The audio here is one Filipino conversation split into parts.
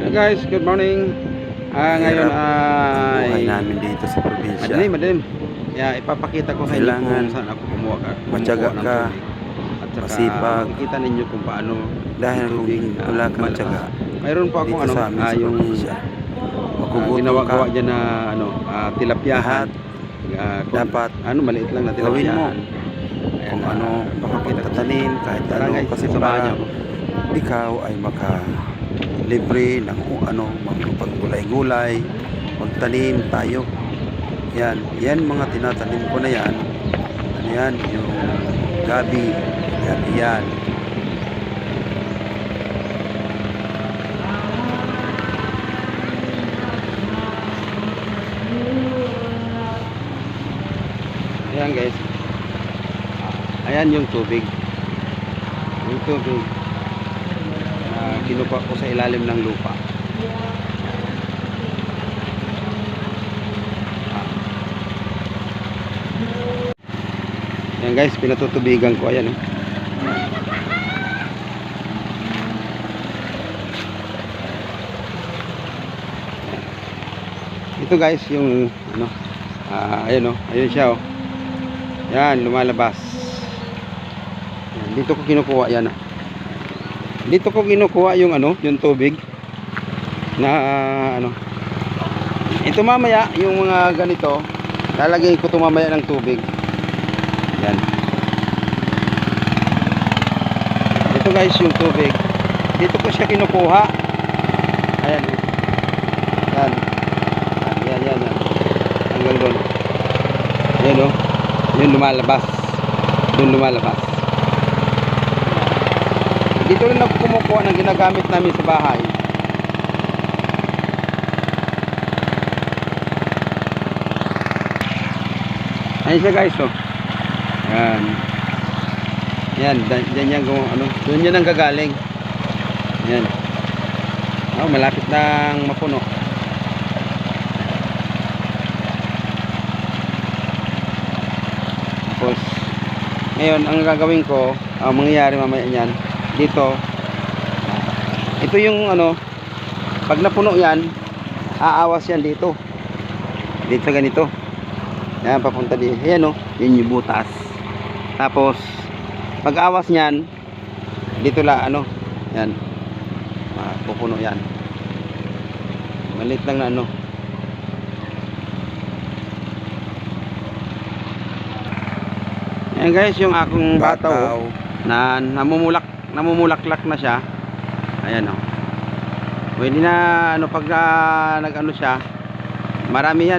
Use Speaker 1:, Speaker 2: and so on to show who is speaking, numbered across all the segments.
Speaker 1: Hey guys, good morning. Ngayon ay
Speaker 2: buhay namin dito sa probinsya.
Speaker 1: madilim. Ipapakita ko sa inyo
Speaker 2: Kailangan
Speaker 1: kung saan ako kumuha
Speaker 2: matyaga
Speaker 1: ng
Speaker 2: ka,
Speaker 1: tubig. At saka
Speaker 2: masipag,
Speaker 1: makikita ninyo kung paano
Speaker 2: dahil
Speaker 1: yung
Speaker 2: kung
Speaker 1: tubig
Speaker 2: wala kang
Speaker 1: malakas.
Speaker 2: tiyaga
Speaker 1: Mayroon po akong
Speaker 2: dito sa amin sa
Speaker 1: yung
Speaker 2: probinsya, magugutom
Speaker 1: ginawa-gawa
Speaker 2: ka.
Speaker 1: dyan na tilapyahan.
Speaker 2: Lahat dapat
Speaker 1: Maliit lang na
Speaker 2: gawin mo.
Speaker 1: tilapyahan.
Speaker 2: Kung ano makapagtatanim, kahit
Speaker 1: Tara
Speaker 2: ano,
Speaker 1: guys,
Speaker 2: kasi
Speaker 1: samahan
Speaker 2: para
Speaker 1: niyo ako.
Speaker 2: ikaw ay libre ng magpagulay-gulay, magtanim tayo. Yan mga tinatanim ko na yan. Ano yan? Yung gabi yan.
Speaker 1: Ayan guys. Ayan yung tubig. Yung tubig. Kinuha ko sa ilalim ng lupa. Ayan guys, pinatutubigan ko. Ayan. Ito guys, yung ayun ayun siya Yan, lumalabas. Yan, dito ko kinukuha yan. Dito ko kinukuha yung yung tubig na ito mamaya yung mga ganito, lalagay ko ito mamaya ng tubig. Yan. Ito guys yung tubig. Dito ko siya kinukuha. Ayan. Yan. Yan. Hanggang doon. Yan yung lumalabas. Doon lumalabas. Dito rin ako kumukuha ng ginagamit namin sa bahay. Ayan siya guys, Yan, dyan yan doon yan ang gagaling. Yan. Malapit nang mapuno. Tapos ngayon ang gagawin ko, mangyayari mamaya niyan dito, ito yung pag napuno yan, aawas yan dito ganito. Yan, papunta dito. Ayan yun yung butas. Tapos pag awas nyan dito yan, pupuno yan. Maliit lang na Ayan guys, yung akong bataw na namumulaklak na siya. Ayan pwede na pag siya, marami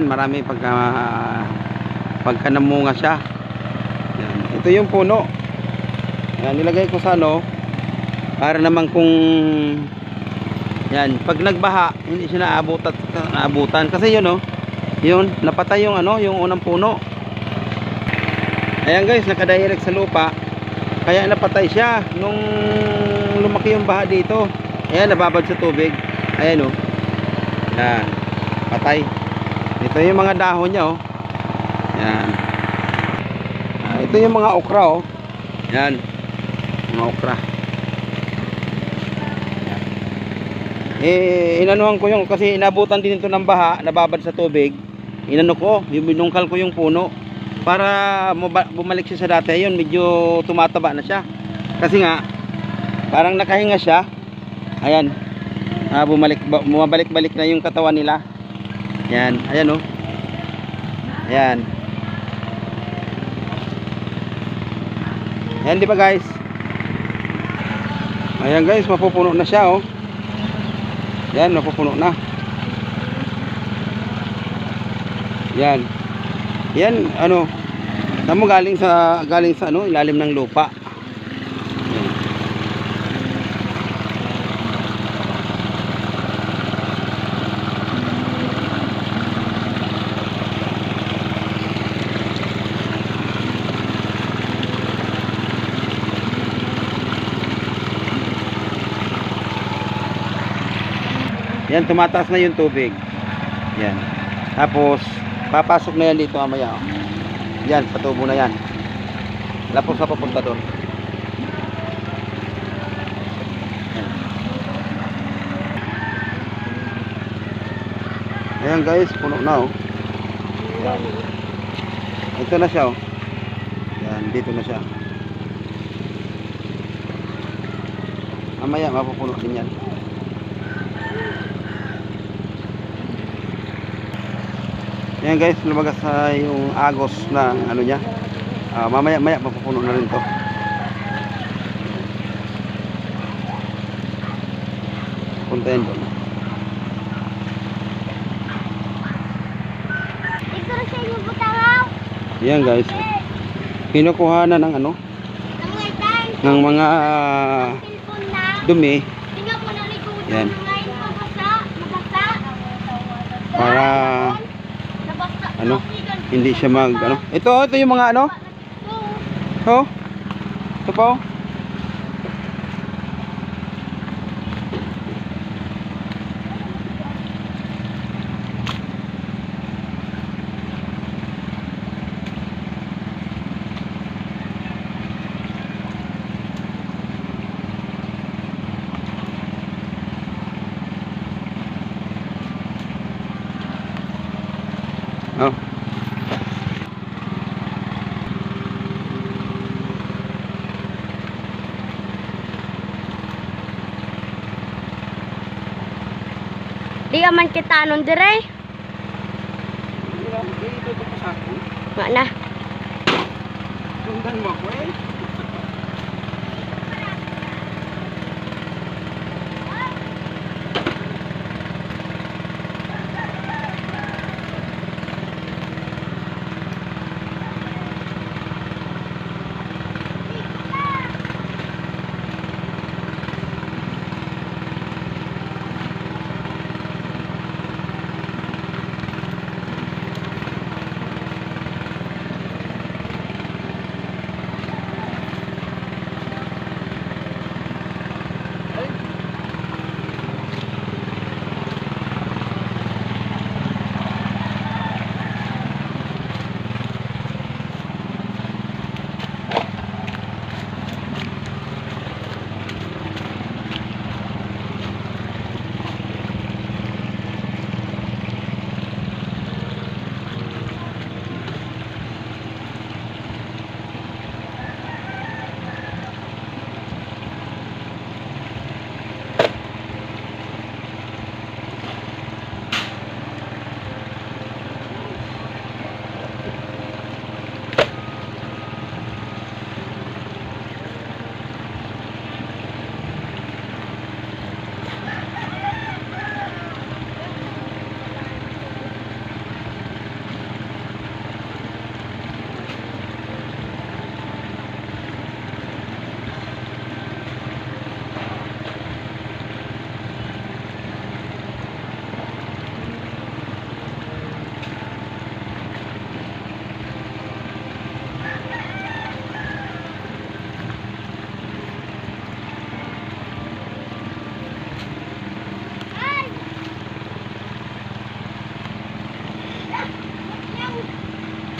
Speaker 1: pagka namunga siya. Ayan. Ito yung puno. Ayan, nilagay ko sa para naman kung yan, pag nagbaha hindi siya naabutan kasi yun napatay yung yung unang puno. Ayan guys, nakadirect sa lupa, kaya napatay siya nung lumaki yung baha dito. Ayan, nababad sa tubig. Ayan yan, patay. Ito yung mga dahon niya yan. Ito yung mga okra yan, mga okra. Inanuhan ko yung, kasi inabutan din ito ng baha, nababad sa tubig. Binungkal ko yung puno para bumalik siya sa dati. Ayun, medyo tumataba na siya kasi nga parang nakahinga siya. Ayan, bumabalik-balik na yung katawan nila. Yan, ayan ayan. Ayan, di ba guys? Ayan guys, mapupuno na siya yan, mapupuno na. Yan galing sa ilalim ng lupa. Yan, tumataas na yung tubig. Yan. Tapos papasok na yan dito mamaya. Yan, sa tubo na yan. Tapos sa papunta doon. Ayan guys, puno na oh. Yan. Ito na siya oh. Yan, dito na siya. Mamaya mapupuno din yan. Ayan guys, lumagas sa yung agos na ano niya. Mamaya mapupuno na rin to. Puntayin doon.
Speaker 3: Ito na sa inyo butangaw.
Speaker 1: Ayan guys. Kinukuha na ng ano? Ng mga
Speaker 3: Cellphone na.
Speaker 1: dumi
Speaker 3: Tingnan mo na likod.
Speaker 1: Yan.
Speaker 3: Ngayon mabasa.
Speaker 1: para
Speaker 3: Nabasa.
Speaker 1: ano, hindi siya mag ano. Ito yung mga ano? Oh. Ito pa oh. Oh.
Speaker 3: Di ka man kita nun dire. Nga na.
Speaker 1: Sundan mo ako eh.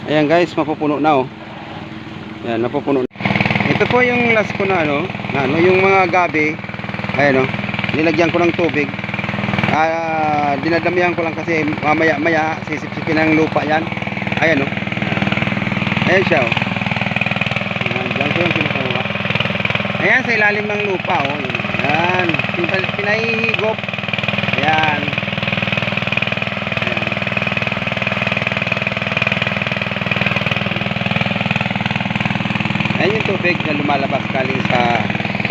Speaker 1: Ayan guys, mapupuno na oh. Ayan, napupuno na. Ito po yung last ko na ano, yung mga gabi. Ayan oh, nilagyan ko ng tubig. Dinadamihan ko lang kasi mamaya sisipsipin ng lupa yan. Ayan oh. Ayan siya oh. Ayan, dyan ko yung kinukuha. Ayan, sa ilalim ng lupa oh. Ayan, pinahihigop. Ayan. Ayan yung tubig na lumalabas galing sa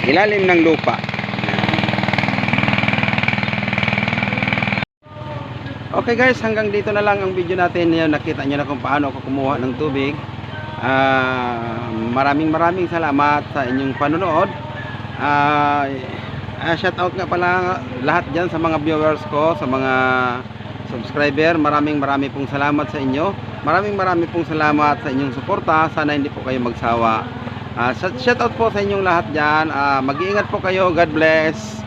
Speaker 1: ilalim ng lupa. Okay guys, hanggang dito na lang ang video natin. Yan, nakita nyo na kung paano ako kumuha ng tubig. Maraming salamat sa inyong panonood. Shout out nga pala lahat dyan sa mga viewers ko, sa mga subscriber. Maraming pong salamat sa inyo. Maraming pong salamat sa inyong suporta. Sana hindi po kayo magsawa. Shout out po sa inyong lahat dyan. Mag-iingat po kayo. God bless.